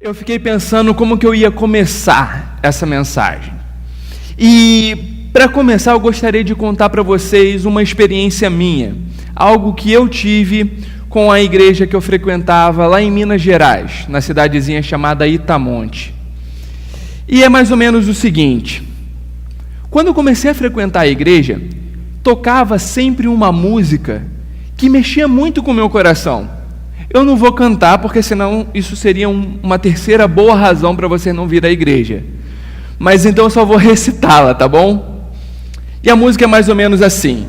Eu fiquei pensando como que eu ia começar essa mensagem. E para começar, eu gostaria de contar para vocês uma experiência minha, algo que eu tive com a igreja que eu frequentava lá em Minas Gerais, na cidadezinha chamada Itamonte. E é mais ou menos o seguinte: quando eu comecei a frequentar a igreja, tocava sempre uma música que mexia muito com o meu coração. Eu não vou cantar, porque senão isso seria uma terceira boa razão para você não vir à igreja. Mas então eu só vou recitá-la, tá bom? E a música é mais ou menos assim: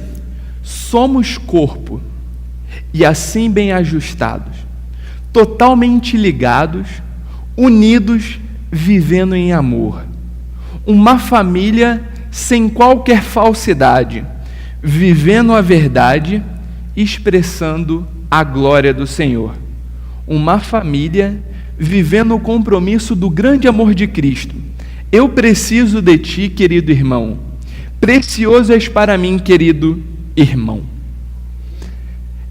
somos corpo, e assim bem ajustados, totalmente ligados, unidos, vivendo em amor. Uma família sem qualquer falsidade, vivendo a verdade, expressando a glória do Senhor. Uma família vivendo o compromisso do grande amor de Cristo. Eu preciso de ti, querido irmão. Precioso és para mim, querido irmão.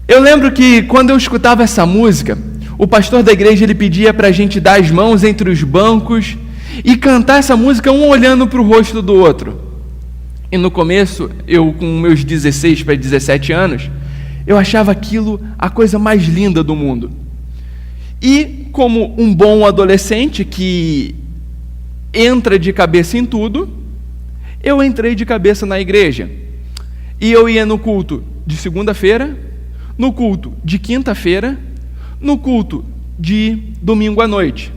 Eu lembro que quando eu escutava essa música, o pastor da igreja ele pedia para a gente dar as mãos entre os bancos e cantar essa música um olhando para o rosto do outro. E no começo, eu com meus 16 para 17 anos, eu achava aquilo a coisa mais linda do mundo. E como um bom adolescente que entra de cabeça em tudo, eu entrei de cabeça na igreja. E eu ia no culto de segunda-feira, no culto de quinta-feira, no culto de domingo à noite.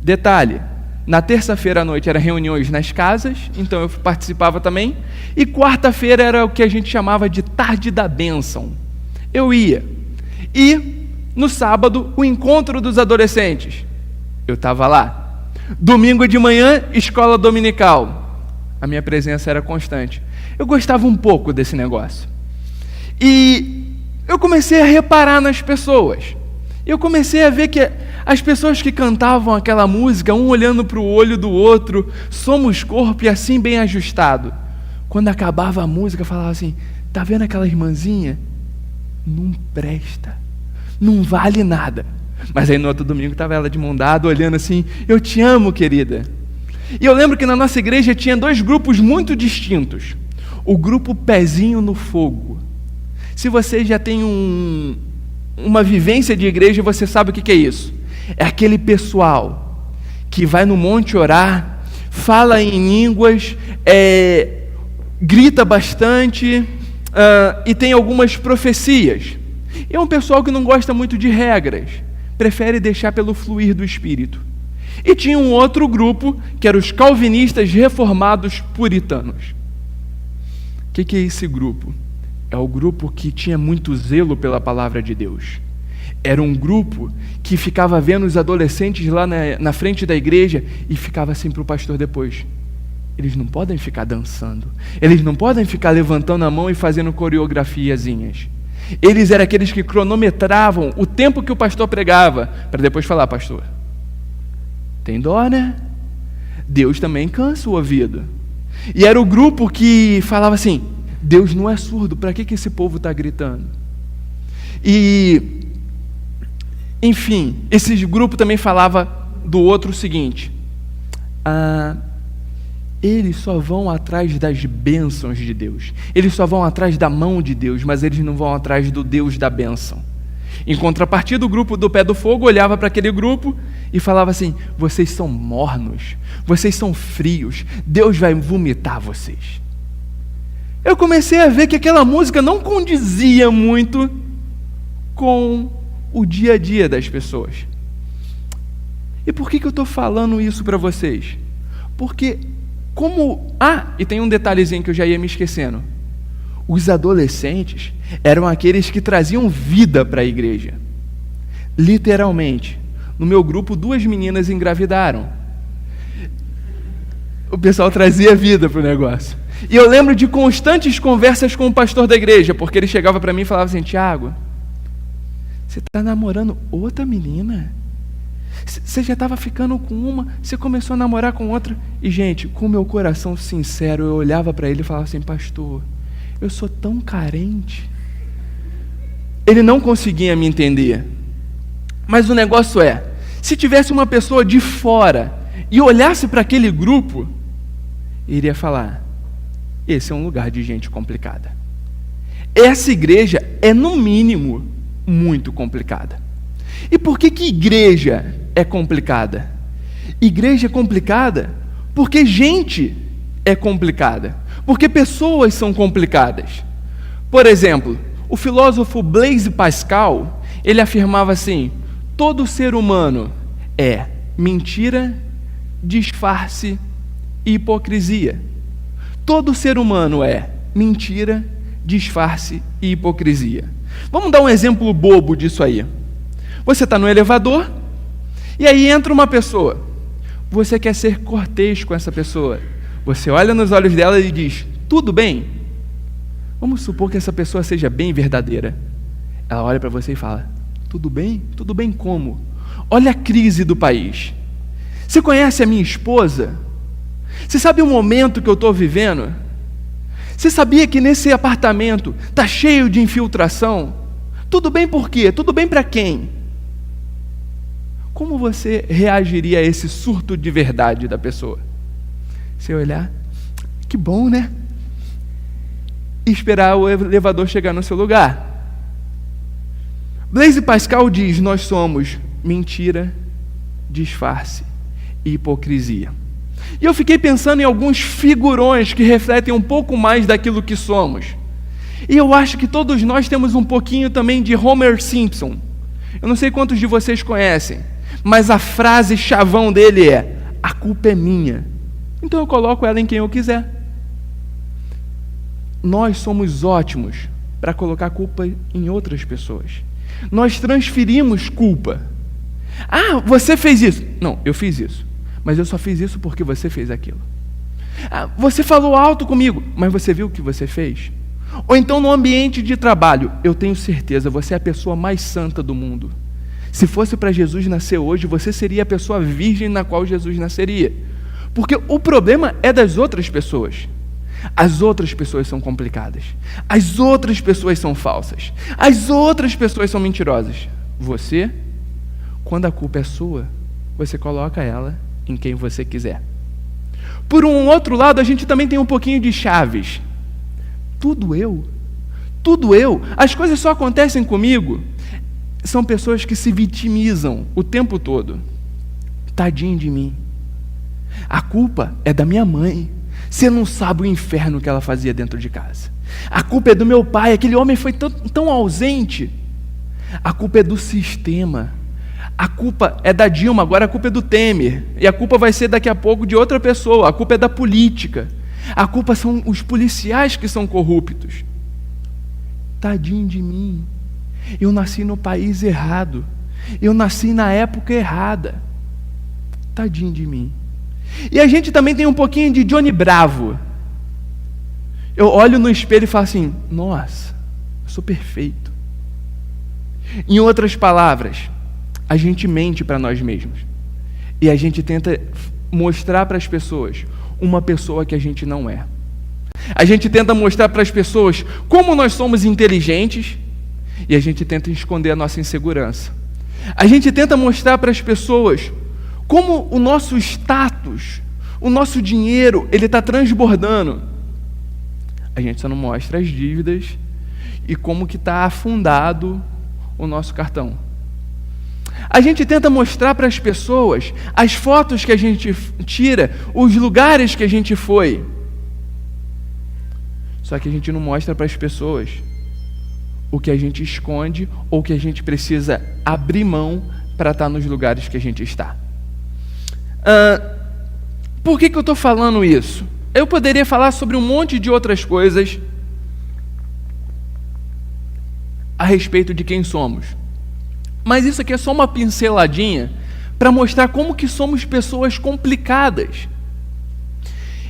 Detalhe: na terça-feira à noite eram reuniões nas casas, então eu participava também, e quarta-feira era o que a gente chamava de tarde da bênção. Eu ia. E no sábado, o encontro dos adolescentes. Eu estava lá. Domingo de manhã, escola dominical. A minha presença era constante. Eu gostava um pouco desse negócio. E eu comecei a reparar nas pessoas. Eu comecei a ver que as pessoas que cantavam aquela música, um olhando para o olho do outro, somos corpo e assim bem ajustado. Quando acabava a música, falava assim: tá vendo aquela irmãzinha? Não presta, não vale nada. Mas aí no outro domingo estava ela de mão dada, olhando assim: eu te amo, querida. E eu lembro que na nossa igreja tinha dois grupos muito distintos. O grupo pezinho no fogo. Se você já tem uma vivência de igreja, você sabe o que é isso. É aquele pessoal que vai no monte orar, fala em línguas, grita bastante, e tem algumas profecias. E é um pessoal que não gosta muito de regras, prefere deixar pelo fluir do Espírito. E tinha um outro grupo, que eram os calvinistas reformados puritanos. O que é esse grupo? É o grupo que tinha muito zelo pela palavra de Deus. Era um grupo que ficava vendo os adolescentes lá na frente da igreja e ficava assim para o pastor depois: eles não podem ficar dançando, eles não podem ficar levantando a mão e fazendo coreografiazinhas. Eles eram aqueles que cronometravam o tempo que o pastor pregava, para depois falar: pastor, tem dó, né? Deus também cansa o ouvido. E era o grupo que falava assim: Deus não é surdo, para que esse povo está gritando? E, enfim, esse grupo também falava do outro o seguinte: eles só vão atrás das bênçãos de Deus, eles só vão atrás da mão de Deus, mas eles não vão atrás do Deus da bênção. Em contrapartida, o grupo do pé do fogo olhava para aquele grupo e falava assim: vocês são mornos, vocês são frios, Deus vai vomitar vocês. Eu comecei a ver que aquela música não condizia muito com o dia a dia das pessoas. E por que eu estou falando isso para vocês? Porque e tem um detalhezinho que eu já ia me esquecendo. Os adolescentes eram aqueles que traziam vida para a igreja. Literalmente. No meu grupo, 2 meninas engravidaram. O pessoal trazia vida para o negócio. E eu lembro de constantes conversas com o pastor da igreja, porque ele chegava para mim e falava assim: Tiago, você está namorando outra menina? Você já estava ficando com uma, você começou a namorar com outra. E, gente, com o meu coração sincero, eu olhava para ele e falava assim: pastor, eu sou tão carente. Ele não conseguia me entender. Mas o negócio é, se tivesse uma pessoa de fora e olhasse para aquele grupo, iria falar: esse é um lugar de gente complicada. Essa igreja é, no mínimo, muito complicada. E por que igreja é complicada? Igreja é complicada porque gente é complicada, porque pessoas são complicadas. Por exemplo, o filósofo Blaise Pascal, ele afirmava assim: todo ser humano é mentira, disfarce e hipocrisia. Todo ser humano é mentira, disfarce e hipocrisia. Vamos dar um exemplo bobo disso aí. Você está no elevador e aí entra uma pessoa. Você quer ser cortês com essa pessoa. Você olha nos olhos dela e diz: tudo bem? Vamos supor que essa pessoa seja bem verdadeira. Ela olha para você e fala: tudo bem? Tudo bem como? Olha a crise do país. Você conhece a minha esposa? Você sabe o momento que eu estou vivendo? Você sabia que nesse apartamento está cheio de infiltração? Tudo bem por quê? Tudo bem para quem? Como você reagiria a esse surto de verdade da pessoa? Você olhar: que bom, né? E esperar o elevador chegar no seu lugar. Blaise Pascal diz: nós somos mentira, disfarce e hipocrisia. E eu fiquei pensando em alguns figurões que refletem um pouco mais daquilo que somos. E eu acho que todos nós temos um pouquinho também de Homer Simpson. Eu não sei quantos de vocês conhecem, mas a frase chavão dele é: a culpa é minha, então eu coloco ela em quem eu quiser. Nós somos ótimos para colocar culpa em outras pessoas. Nós transferimos culpa. Ah, você fez isso. Não, eu fiz isso, mas eu só fiz isso porque você fez aquilo. Ah, você falou alto comigo, mas você viu o que você fez? Ou então no ambiente de trabalho: eu tenho certeza, você é a pessoa mais santa do mundo. Se fosse para Jesus nascer hoje, você seria a pessoa virgem na qual Jesus nasceria. Porque o problema é das outras pessoas. As outras pessoas são complicadas. As outras pessoas são falsas. As outras pessoas são mentirosas. Você, quando a culpa é sua, você coloca ela em quem você quiser. Por um outro lado, a gente também tem um pouquinho de Chaves. Tudo eu. As coisas só acontecem comigo. São pessoas que se vitimizam o tempo todo. Tadinho de mim. A culpa é da minha mãe. Você não sabe o inferno que ela fazia dentro de casa. A culpa é do meu pai, aquele homem foi tão ausente. A culpa é do sistema. A culpa é da Dilma, agora a culpa é do Temer. E a culpa vai ser daqui a pouco de outra pessoa. A culpa é da política. A culpa são os policiais que são corruptos. Tadinho de mim. Eu nasci no país errado. Eu nasci na época errada. Tadinho de mim. E a gente também tem um pouquinho de Johnny Bravo. Eu olho no espelho e falo assim: nossa, eu sou perfeito. Em outras palavras, a gente mente para nós mesmos. E a gente tenta mostrar para as pessoas uma pessoa que a gente não é. A gente tenta mostrar para as pessoas como nós somos inteligentes e a gente tenta esconder a nossa insegurança. A gente tenta mostrar para as pessoas como o nosso status, o nosso dinheiro, ele está transbordando. A gente só não mostra as dívidas e como que está afundado o nosso cartão. A gente tenta mostrar para as pessoas as fotos que a gente tira, os lugares que a gente foi. Só que a gente não mostra para as pessoas o que a gente esconde ou que a gente precisa abrir mão para estar nos lugares que a gente está. Por que eu estou falando isso? Eu poderia falar sobre um monte de outras coisas a respeito de quem somos. Mas isso aqui é só uma pinceladinha para mostrar como que somos pessoas complicadas.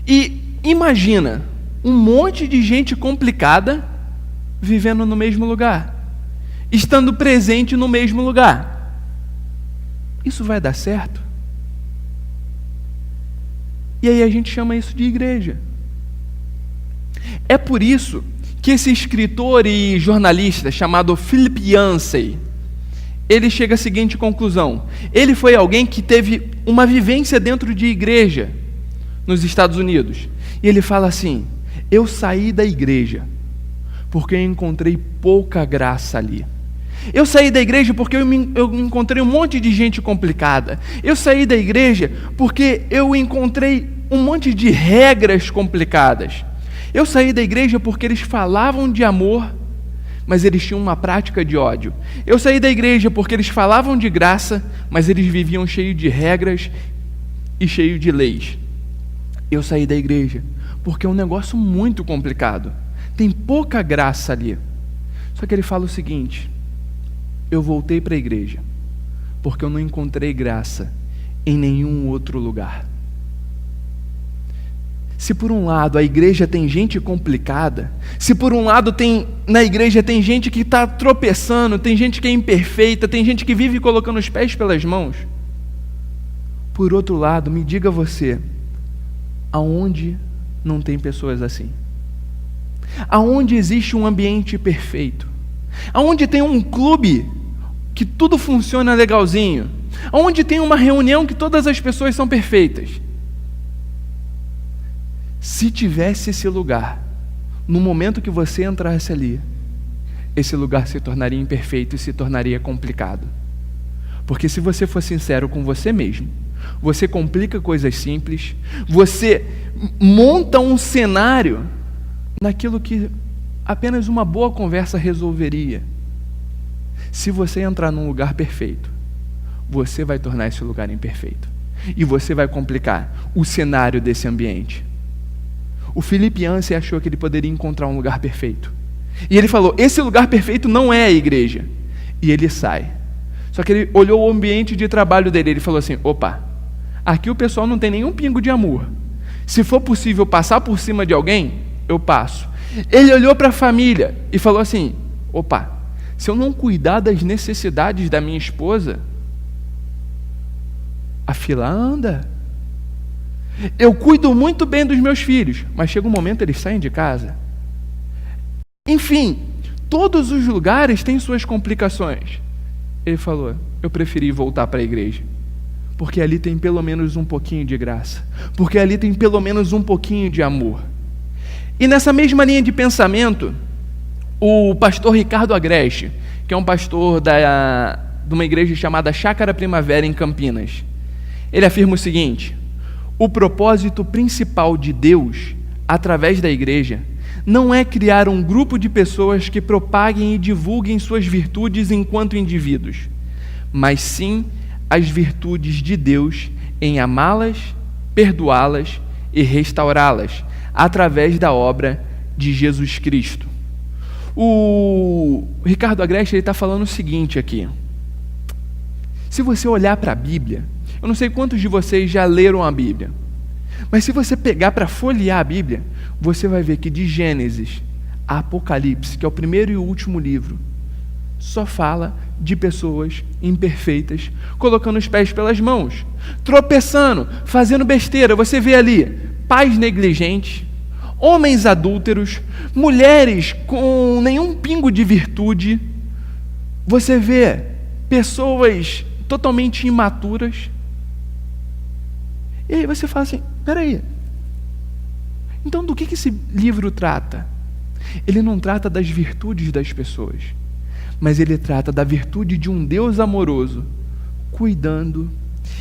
E imagina um monte de gente complicada vivendo no mesmo lugar, estando presente no mesmo lugar. Isso vai dar certo? E aí a gente chama isso de igreja. É por isso que esse escritor e jornalista chamado Philip Yancey, ele chega à seguinte conclusão. Ele foi alguém que teve uma vivência dentro de igreja nos Estados Unidos. E ele fala assim: eu saí da igreja porque eu encontrei pouca graça ali. Eu saí da igreja porque eu encontrei um monte de gente complicada. Eu saí da igreja porque eu encontrei um monte de regras complicadas. Eu saí da igreja porque eles falavam de amor, mas eles tinham uma prática de ódio. Eu saí da igreja porque eles falavam de graça, mas eles viviam cheio de regras e cheio de leis. Eu saí da igreja porque é um negócio muito complicado. Tem pouca graça ali. Só que ele fala o seguinte: eu voltei para a igreja porque eu não encontrei graça em nenhum outro lugar. Se por um lado a igreja tem gente complicada, se por um lado na igreja tem gente que está tropeçando, tem gente que é imperfeita, tem gente que vive colocando os pés pelas mãos, por outro lado, me diga você, aonde não tem pessoas assim? Aonde existe um ambiente perfeito? Aonde tem um clube que tudo funciona legalzinho? Aonde tem uma reunião que todas as pessoas são perfeitas? Se tivesse esse lugar, no momento que você entrasse ali, esse lugar se tornaria imperfeito e se tornaria complicado. Porque se você for sincero com você mesmo, você complica coisas simples, você monta um cenário naquilo que apenas uma boa conversa resolveria. Se você entrar num lugar perfeito, você vai tornar esse lugar imperfeito. E você vai complicar o cenário desse ambiente. O Philip Yancey achou que ele poderia encontrar um lugar perfeito. E ele falou: esse lugar perfeito não é a igreja. E ele sai. Só que ele olhou o ambiente de trabalho dele. Ele falou assim: opa, aqui o pessoal não tem nenhum pingo de amor. Se for possível passar por cima de alguém, eu passo. Ele olhou para a família e falou assim: opa, se eu não cuidar das necessidades da minha esposa, a fila anda. Eu cuido muito bem dos meus filhos, mas chega um momento eles saem de casa. Enfim, todos os lugares têm suas complicações. Ele falou: eu preferi voltar para a igreja, porque ali tem pelo menos um pouquinho de graça, porque ali tem pelo menos um pouquinho de amor. E nessa mesma linha de pensamento, o pastor Ricardo Agreste, que é um pastor de uma igreja chamada Chácara Primavera em Campinas, ele afirma o seguinte: o propósito principal de Deus, através da igreja, não é criar um grupo de pessoas que propaguem e divulguem suas virtudes enquanto indivíduos, mas sim as virtudes de Deus em amá-las, perdoá-las e restaurá-las, através da obra de Jesus Cristo. O Ricardo Agreste está falando o seguinte aqui: se você olhar para a Bíblia, eu não sei quantos de vocês já leram a Bíblia, mas se você pegar para folhear a Bíblia, você vai ver que de Gênesis a Apocalipse, que é o primeiro e o último livro, só fala de pessoas imperfeitas, colocando os pés pelas mãos, tropeçando, fazendo besteira. Você vê ali pais negligentes, homens adúlteros, mulheres com nenhum pingo de virtude. Você vê pessoas totalmente imaturas. E aí você fala assim: peraí, então do que esse livro trata? Ele não trata das virtudes das pessoas, mas ele trata da virtude de um Deus amoroso, cuidando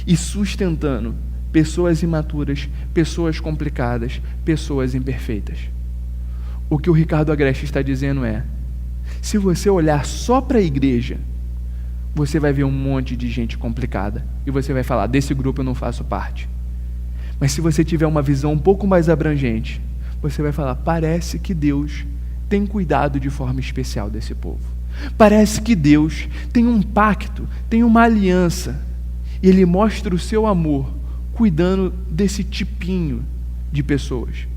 e sustentando pessoas imaturas, pessoas complicadas, pessoas imperfeitas. O que o Ricardo Agreste está dizendo é: se você olhar só para a igreja, você vai ver um monte de gente complicada, e você vai falar: desse grupo eu não faço parte. Mas se você tiver uma visão um pouco mais abrangente, você vai falar: parece que Deus tem cuidado de forma especial desse povo. Parece que Deus tem um pacto, tem uma aliança, e Ele mostra o seu amor cuidando desse tipinho de pessoas.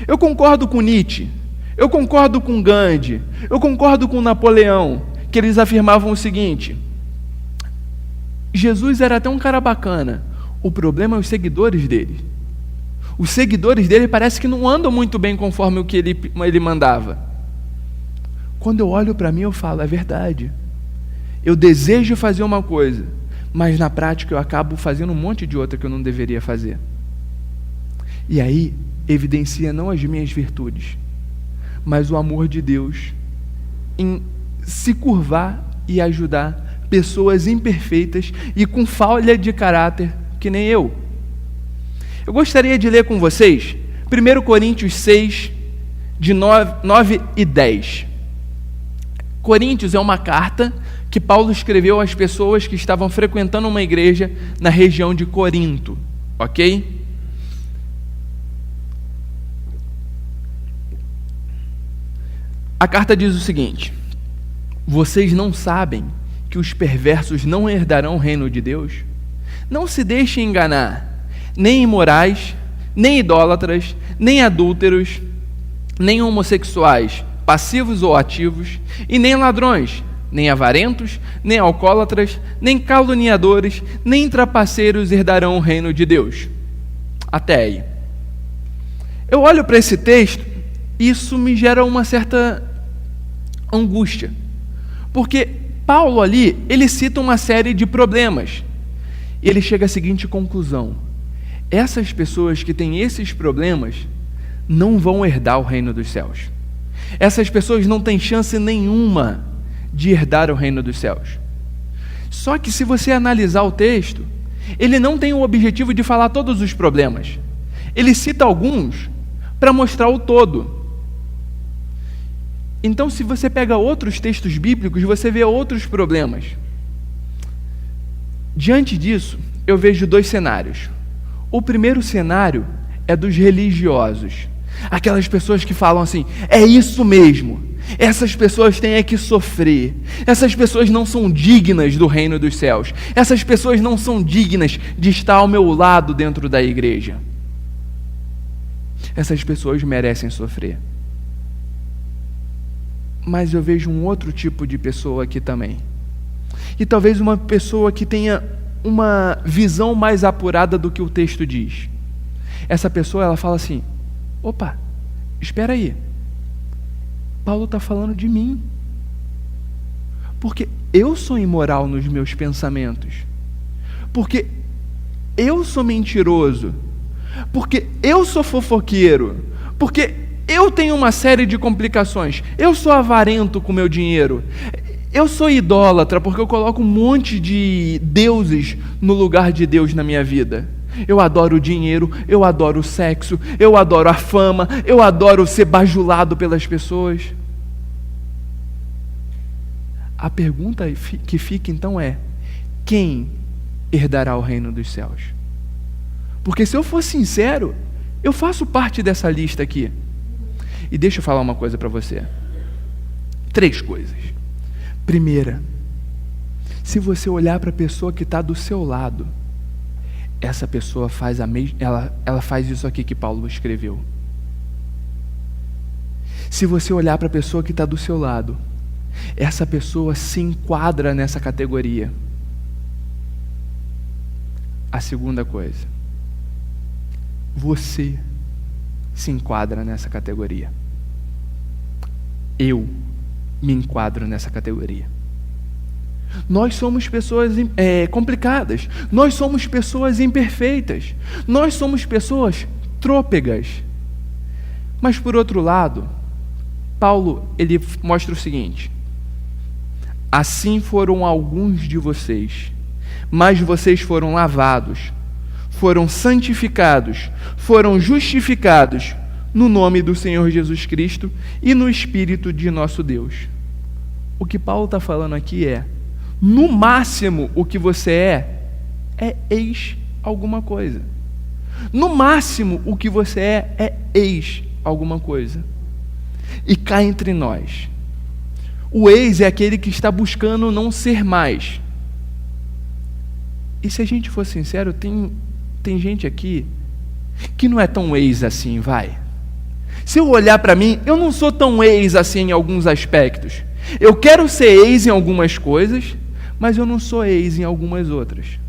Eu concordo com Nietzsche, eu concordo com Gandhi, eu concordo com Napoleão, que eles afirmavam o seguinte: Jesus era até um cara bacana, o problema é os seguidores dele. Os seguidores dele parece que não andam muito bem conforme o que ele mandava. Quando eu olho para mim, eu falo: é verdade. Eu desejo fazer uma coisa, mas na prática eu acabo fazendo um monte de outra que eu não deveria fazer. E aí evidencia não as minhas virtudes, mas o amor de Deus em se curvar e ajudar pessoas imperfeitas e com falha de caráter que nem eu. Eu gostaria de ler com vocês 1 Coríntios 6, de 9 e 10. Coríntios é uma carta que Paulo escreveu às pessoas que estavam frequentando uma igreja na região de Corinto, ok? A carta diz o seguinte: vocês não sabem que os perversos não herdarão o reino de Deus? Não se deixem enganar, nem imorais, nem idólatras, nem adúlteros, nem homossexuais, passivos ou ativos, e nem ladrões, nem avarentos, nem alcoólatras, nem caluniadores, nem trapaceiros herdarão o reino de Deus. Até aí. Eu olho para esse texto e isso me gera uma certa angústia, porque Paulo ali, ele cita uma série de problemas, e ele chega à seguinte conclusão: essas pessoas que têm esses problemas não vão herdar o reino dos céus. Essas pessoas não têm chance nenhuma de herdar o reino dos céus. Só que se você analisar o texto, ele não tem o objetivo de falar todos os problemas. Ele cita alguns para mostrar o todo. Então, se você pega outros textos bíblicos, você vê outros problemas. Diante disso, eu vejo dois cenários. O primeiro cenário é dos religiosos. Aquelas pessoas que falam assim: é isso mesmo, essas pessoas têm é que sofrer, essas pessoas não são dignas do reino dos céus, essas pessoas não são dignas de estar ao meu lado dentro da igreja. Essas pessoas merecem sofrer. Mas eu vejo um outro tipo de pessoa aqui também. E talvez uma pessoa que tenha uma visão mais apurada do que o texto diz. Essa pessoa, ela fala assim: opa, espera aí, Paulo está falando de mim, porque eu sou imoral nos meus pensamentos, porque eu sou mentiroso, porque eu sou fofoqueiro, porque eu tenho uma série de complicações, eu sou avarento com meu dinheiro, eu sou idólatra porque eu coloco um monte de deuses no lugar de Deus na minha vida. Eu adoro o dinheiro, eu adoro o sexo, eu adoro a fama, eu adoro ser bajulado pelas pessoas. A pergunta que fica então é: quem herdará o reino dos céus? Porque se eu for sincero, eu faço parte dessa lista aqui. E deixa eu falar uma coisa para você. 3 coisas. Primeira, se você olhar para a pessoa que está do seu lado, essa pessoa faz ela faz isso aqui que Paulo escreveu. Se você olhar para a pessoa que está do seu lado, essa pessoa se enquadra nessa categoria. A segunda coisa, você se enquadra nessa categoria. Eu me enquadro nessa categoria. Nós somos pessoas complicadas, nós somos pessoas imperfeitas, nós somos pessoas trôpegas. Mas por outro lado, Paulo, ele mostra o seguinte: assim foram alguns de vocês, mas vocês foram lavados, foram santificados, foram justificados no nome do Senhor Jesus Cristo e no Espírito de nosso Deus. O que Paulo está falando aqui é: no máximo o que você é ex alguma coisa. No máximo o que você é ex alguma coisa. E cá entre nós, o ex é aquele que está buscando não ser mais. E se a gente for sincero, tem gente aqui que não é tão ex assim, vai. Se eu olhar para mim, eu não sou tão ex assim em alguns aspectos. Eu quero ser ex em algumas coisas, mas eu não sou ex em algumas outras.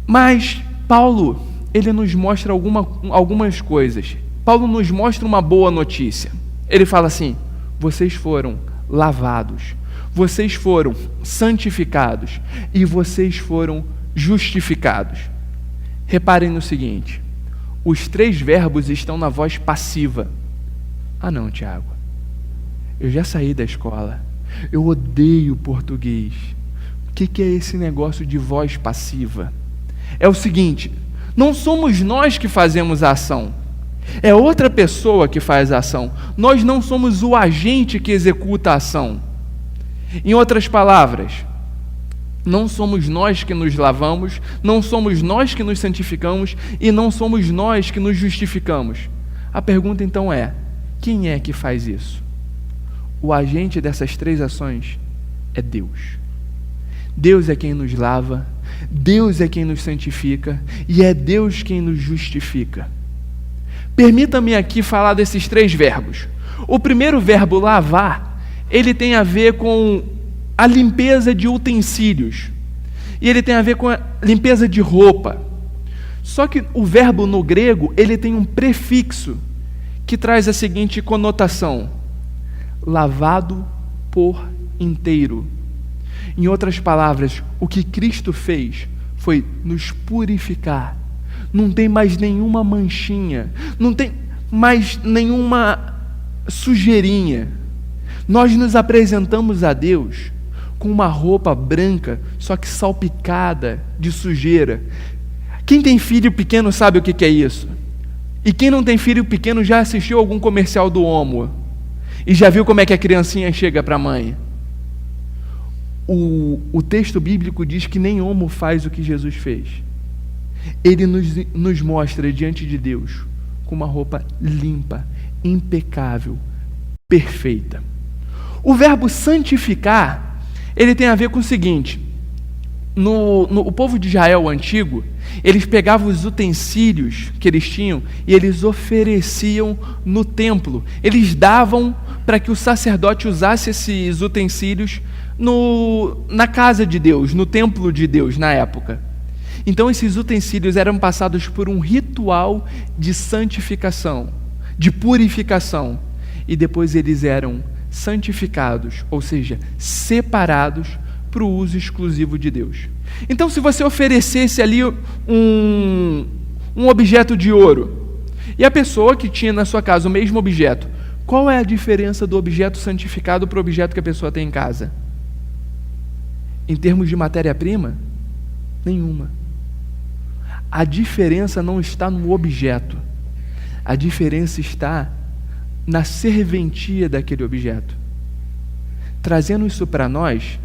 Mas Paulo, ele nos mostra algumas coisas. Paulo nos mostra uma boa notícia. Ele fala assim: vocês foram lavados, vocês foram santificados e vocês foram justificados. Reparem no seguinte, os 3 verbos estão na voz passiva. Ah não, Tiago, eu já saí da escola, eu odeio português. O que é esse negócio de voz passiva? É o seguinte, não somos nós que fazemos a ação, é outra pessoa que faz a ação. Nós não somos o agente que executa a ação. Em outras palavras, não somos nós que nos lavamos, não somos nós que nos santificamos e não somos nós que nos justificamos. A pergunta então é, quem é que faz isso? O agente dessas 3 ações é Deus. Deus é quem nos lava, Deus é quem nos santifica e é Deus quem nos justifica. Permita-me aqui falar desses 3 verbos. O primeiro verbo, lavar, ele tem a ver com a limpeza de utensílios. E ele tem a ver com a limpeza de roupa. Só que o verbo no grego, ele tem um prefixo que traz a seguinte conotação: lavado por inteiro. Em outras palavras, o que Cristo fez foi nos purificar. Não tem mais nenhuma manchinha, não tem mais nenhuma sujeirinha. Nós nos apresentamos a Deus com uma roupa branca, só que salpicada de sujeira. Quem tem filho pequeno sabe o que é isso. E quem não tem filho pequeno já assistiu algum comercial do Omo e já viu como é que a criancinha chega para a mãe. O texto bíblico diz que nem Omo faz o que Jesus fez. Ele nos mostra diante de Deus com uma roupa limpa, impecável, perfeita. O verbo santificar, ele tem a ver com o seguinte: o povo de Israel antigo, eles pegavam os utensílios que eles tinham e eles ofereciam no templo. Eles davam para que o sacerdote usasse esses utensílios na casa de Deus, no templo de Deus na época. Então esses utensílios eram passados por um ritual de santificação, de purificação, e depois eles eram santificados, ou seja, separados para o uso exclusivo de Deus. Então, se você oferecesse ali um objeto de ouro, e a pessoa que tinha na sua casa o mesmo objeto, qual é a diferença do objeto santificado para o objeto que a pessoa tem em casa? Em termos de matéria-prima? Nenhuma. A diferença não está no objeto, a diferença está na serventia daquele objeto. Trazendo isso para nós,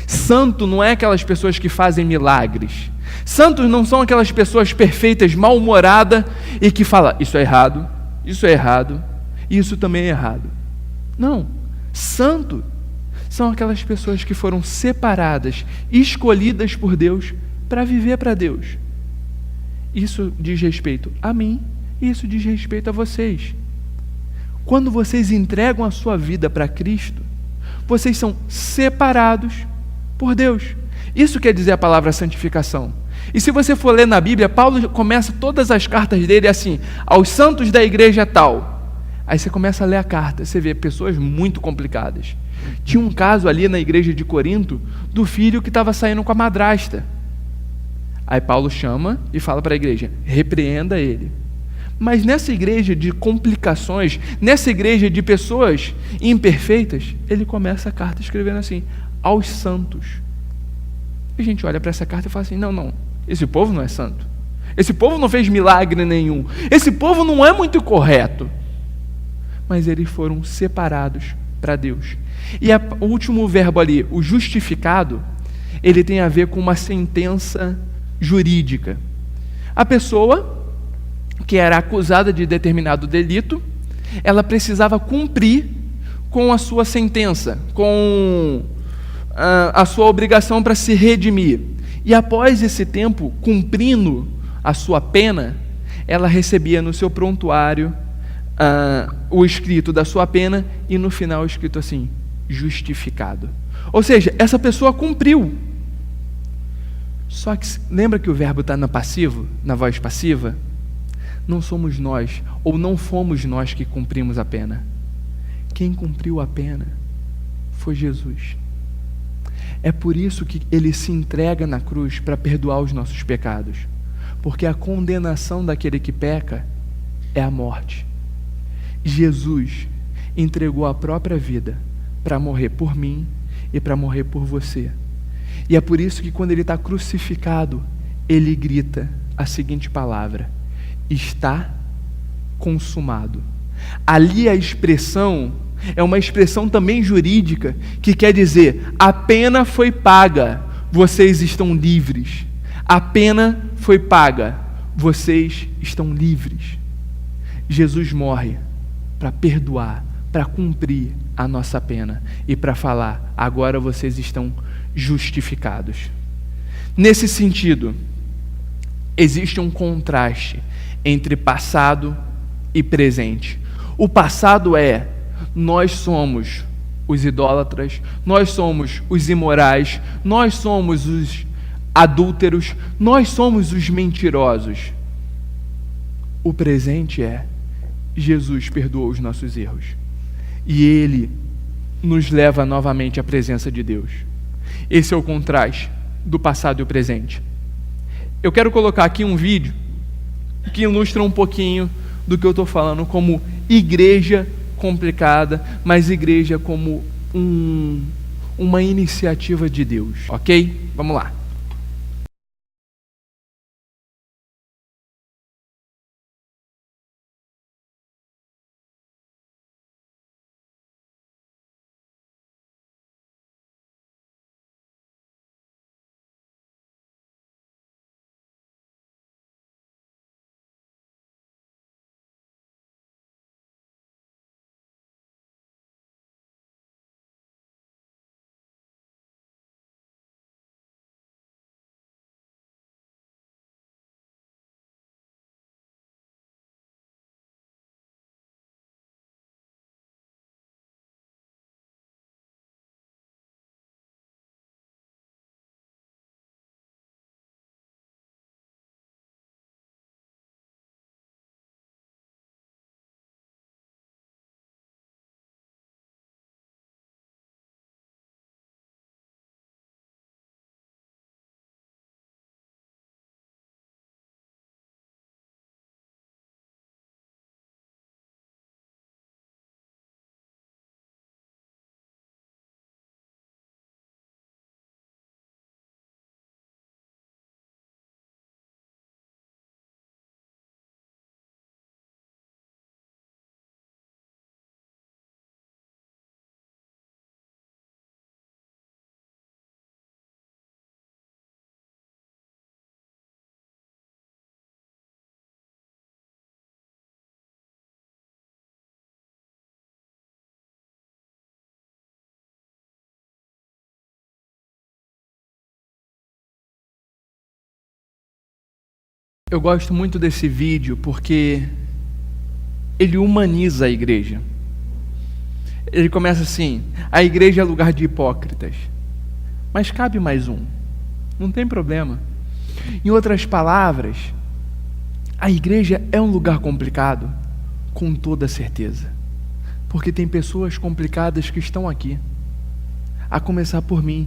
santo não é aquelas pessoas que fazem milagres. Santos não são aquelas pessoas perfeitas, mal-humoradas e que falam, isso é errado, e isso também é errado. Não, santo são aquelas pessoas que foram separadas, escolhidas por Deus para viver para Deus. Isso diz respeito a mim e isso diz respeito a vocês. Quando vocês entregam a sua vida para Cristo, vocês são separados por Deus. Isso quer dizer a palavra santificação. E se você for ler na Bíblia, Paulo começa todas as cartas dele assim, aos santos da igreja tal. Aí você começa a ler a carta, você vê pessoas muito complicadas. Tinha um caso ali na igreja de Corinto, do filho que estava saindo com a madrasta. Aí Paulo chama e fala para a igreja, repreenda ele. Mas nessa igreja de complicações, nessa igreja de pessoas imperfeitas, ele começa a carta escrevendo assim, aos santos. E a gente olha para essa carta e fala assim, não, esse povo não é santo. Esse povo não fez milagre nenhum. Esse povo não é muito correto. Mas eles foram separados para Deus. E o último verbo ali, o justificado, ele tem a ver com uma sentença jurídica. A pessoa que era acusada de determinado delito, ela precisava cumprir com a sua sentença, com a sua obrigação para se redimir. E após esse tempo, cumprindo a sua pena, ela recebia no seu prontuário o escrito da sua pena e no final escrito assim, justificado. Ou seja, essa pessoa cumpriu. Só que lembra que o verbo está no passivo, na voz passiva? Não somos nós, ou não fomos nós que cumprimos a pena. Quem cumpriu a pena foi Jesus. É por isso que ele se entrega na cruz para perdoar os nossos pecados. Porque a condenação daquele que peca é a morte. Jesus entregou a própria vida para morrer por mim e para morrer por você. E é por isso que quando ele está crucificado, ele grita a seguinte palavra: está consumado. Ali a expressão é uma expressão também jurídica que quer dizer: a pena foi paga, vocês estão livres. A pena foi paga, vocês estão livres. Jesus morre para perdoar, para cumprir a nossa pena e para falar: agora vocês estão justificados. Nesse sentido, existe um contraste entre passado e presente. O passado é: nós somos os idólatras, nós somos os imorais, nós somos os adúlteros, nós somos os mentirosos. O presente é: Jesus perdoou os nossos erros e Ele nos leva novamente à presença de Deus. Esse é o contraste do passado e o presente. Eu quero colocar aqui um vídeo que ilustra um pouquinho do que eu estou falando como igreja complicada, mas igreja como uma iniciativa de Deus, ok? Vamos lá. Eu gosto muito desse vídeo porque ele humaniza a igreja. Ele começa assim: a igreja é lugar de hipócritas, mas cabe mais um, não tem problema. Em outras palavras, a igreja é um lugar complicado, com toda certeza, porque tem pessoas complicadas que estão aqui, a começar por mim.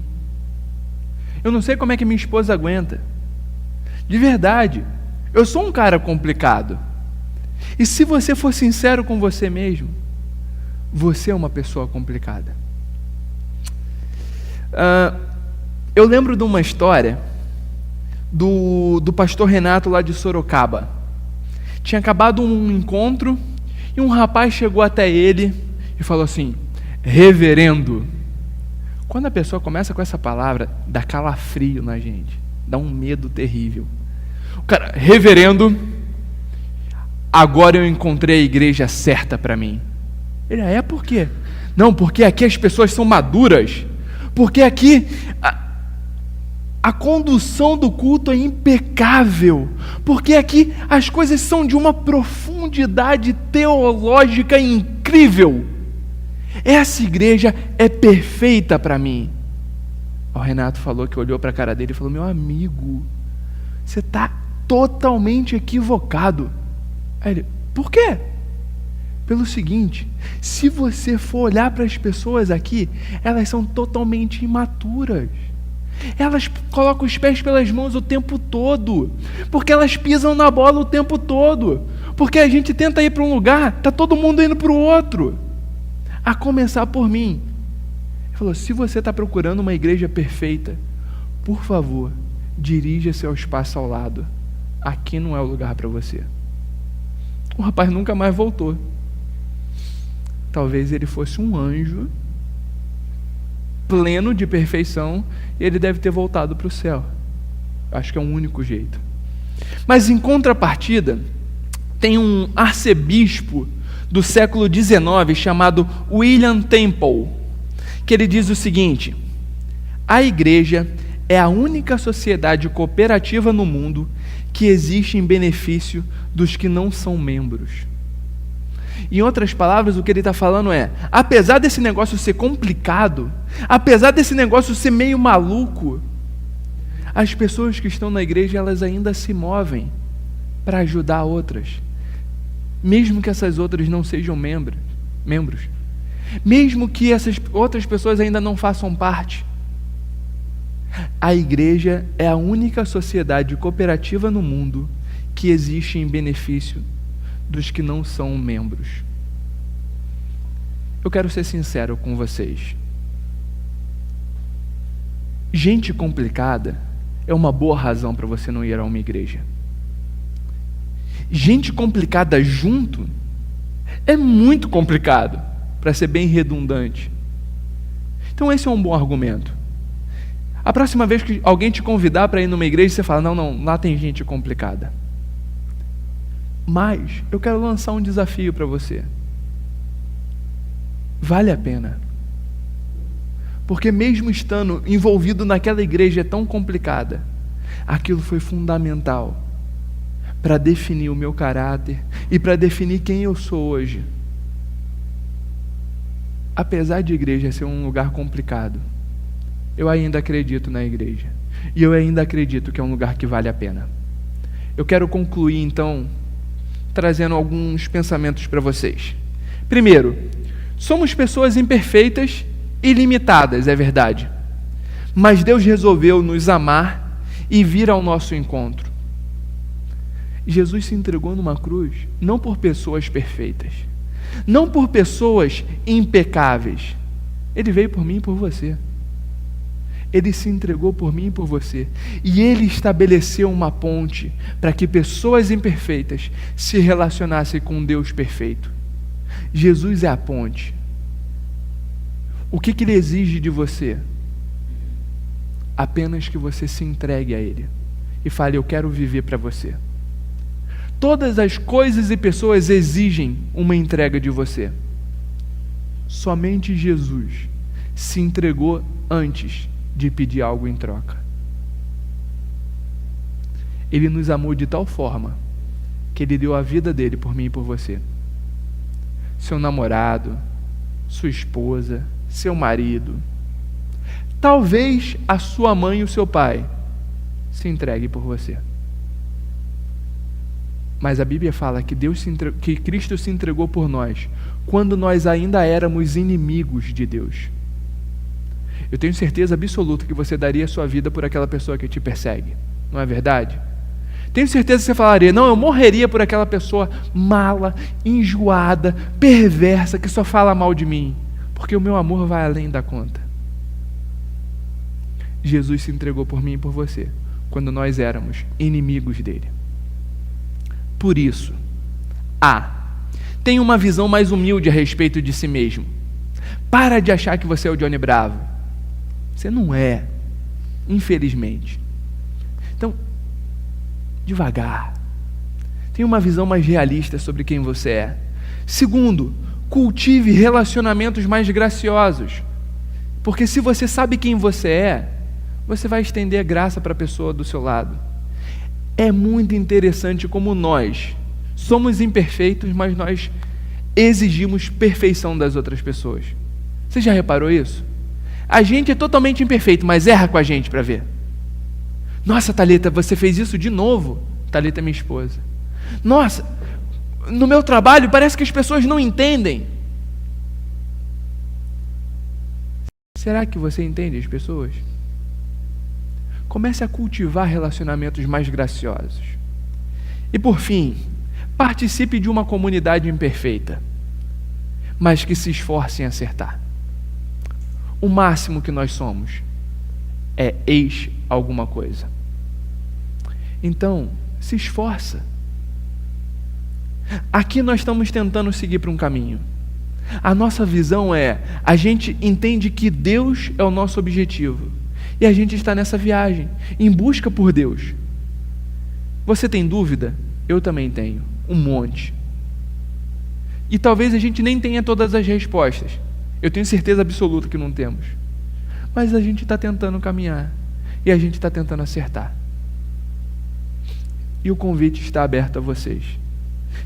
Eu não sei como é que minha esposa aguenta, de verdade. Eu sou um cara complicado. E se você for sincero com você mesmo, você é uma pessoa complicada. Eu lembro de uma história do pastor Renato lá de Sorocaba. Tinha acabado um encontro e um rapaz chegou até ele e falou assim: reverendo. Quando a pessoa começa com essa palavra, dá calafrio na gente, dá um medo terrível. O cara: reverendo, agora eu encontrei a igreja certa para mim. Ele: por quê? Não, porque aqui as pessoas são maduras, porque aqui a condução do culto é impecável, porque aqui as coisas são de uma profundidade teológica incrível. Essa igreja é perfeita para mim. O Renato falou que olhou para a cara dele e falou: meu amigo, você está totalmente equivocado. Aí ele: por quê? Pelo seguinte: se você for olhar para as pessoas aqui, elas são totalmente imaturas. Elas colocam os pés pelas mãos o tempo todo, porque elas pisam na bola o tempo todo, porque a gente tenta ir para um lugar, está todo mundo indo para o outro, a começar por mim. Ele falou, se você está procurando uma igreja perfeita, por favor, dirija-se ao espaço ao lado, aqui não é o lugar para você. O rapaz nunca mais voltou. Talvez ele fosse um anjo pleno de perfeição, e ele deve ter voltado para o céu. Acho que é o único jeito. Mas em contrapartida, tem um arcebispo do século XIX chamado William Temple, que ele diz o seguinte: a igreja é a única sociedade cooperativa no mundo que existe em benefício dos que não são membros. Em outras palavras, o que ele está falando é, apesar desse negócio ser complicado, apesar desse negócio ser meio maluco, as pessoas que estão na igreja, elas ainda se movem para ajudar outras, mesmo que essas outras não sejam membros, mesmo que essas outras pessoas ainda não façam parte. A igreja é a única sociedade cooperativa no mundo que existe em benefício dos que não são membros. Eu quero ser sincero com vocês. Gente complicada é uma boa razão para você não ir a uma igreja. Gente complicada junto é muito complicado, para ser bem redundante. Então esse é um bom argumento. A próxima vez que alguém te convidar para ir numa igreja, você fala, não, lá tem gente complicada. Mas eu quero lançar um desafio para você. Vale a pena. Porque mesmo estando envolvido naquela igreja tão complicada, aquilo foi fundamental para definir o meu caráter e para definir quem eu sou hoje. Apesar de igreja ser um lugar complicado, eu ainda acredito na igreja. E eu ainda acredito que é um lugar que vale a pena. Eu quero concluir então trazendo alguns pensamentos para vocês. Primeiro, somos pessoas imperfeitas e limitadas, é verdade. Mas Deus resolveu nos amar e vir ao nosso encontro. Jesus se entregou numa cruz não por pessoas perfeitas, não por pessoas impecáveis. Ele veio por mim e por você. Ele se entregou por mim e por você. E Ele estabeleceu uma ponte para que pessoas imperfeitas se relacionassem com Deus perfeito. Jesus é a ponte. O que Ele exige de você? Apenas que você se entregue a Ele e fale, eu quero viver para você. Todas as coisas e pessoas exigem uma entrega de você. Somente Jesus se entregou antes de pedir algo em troca. Ele nos amou de tal forma que Ele deu a vida dele por mim e por você. Seu namorado, sua esposa, seu marido, talvez a sua mãe e o seu pai se entreguem por você. Mas a Bíblia fala que que Cristo se entregou por nós quando nós ainda éramos inimigos de Deus. Eu tenho certeza absoluta que você daria a sua vida por aquela pessoa que te persegue. Não é verdade? Tenho certeza que você falaria, não, eu morreria por aquela pessoa mala, enjoada, perversa, que só fala mal de mim. Porque o meu amor vai além da conta. Jesus se entregou por mim e por você, quando nós éramos inimigos dele. Por isso, tenha uma visão mais humilde a respeito de si mesmo. Para de achar que você é o Johnny Bravo. Você não é, infelizmente. Então, devagar. Tenha uma visão mais realista sobre quem você é. Segundo, cultive relacionamentos mais graciosos. Porque se você sabe quem você é, você vai estender a graça para a pessoa do seu lado. É muito interessante como nós somos imperfeitos, mas nós exigimos perfeição das outras pessoas. Você já reparou isso? A gente é totalmente imperfeito, mas erra com a gente para ver. Nossa, Thalita, você fez isso de novo? Thalita é minha esposa. Nossa, no meu trabalho parece que as pessoas não entendem. Será que você entende as pessoas? Comece a cultivar relacionamentos mais graciosos. E por fim, participe de uma comunidade imperfeita, mas que se esforce em acertar. O máximo que nós somos é ex alguma coisa. Então, se esforça. Aqui nós estamos tentando seguir para um caminho. A nossa visão é, a gente entende que Deus é o nosso objetivo. E a gente está nessa viagem, em busca por Deus. Você tem dúvida? Eu também tenho, um monte. E talvez a gente nem tenha todas as respostas. Eu tenho certeza absoluta que não temos. Mas a gente está tentando caminhar. E a gente está tentando acertar. E o convite está aberto a vocês.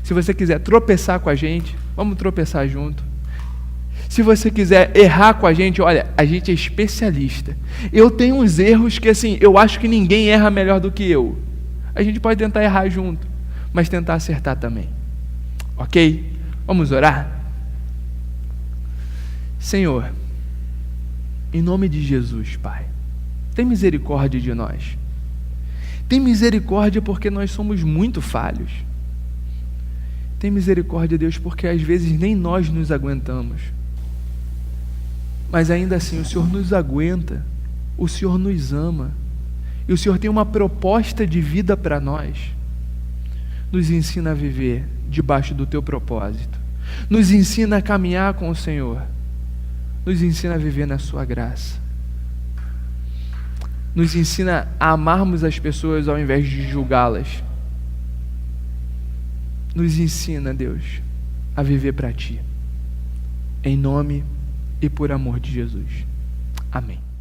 Se você quiser tropeçar com a gente, vamos tropeçar junto. Se você quiser errar com a gente, olha, a gente é especialista. Eu tenho uns erros que, assim, eu acho que ninguém erra melhor do que eu. A gente pode tentar errar junto, mas tentar acertar também. Ok? Vamos orar? Senhor, em nome de Jesus, Pai, tem misericórdia de nós. Tem misericórdia porque nós somos muito falhos. Tem misericórdia, Deus, porque às vezes nem nós nos aguentamos. Mas ainda assim, o Senhor nos aguenta, o Senhor nos ama, e o Senhor tem uma proposta de vida para nós. Nos ensina a viver debaixo do Teu propósito. Nos ensina a caminhar com o Senhor. Nos ensina a viver na Sua graça. Nos ensina a amarmos as pessoas ao invés de julgá-las. Nos ensina, Deus, a viver para Ti. Em nome e por amor de Jesus. Amém.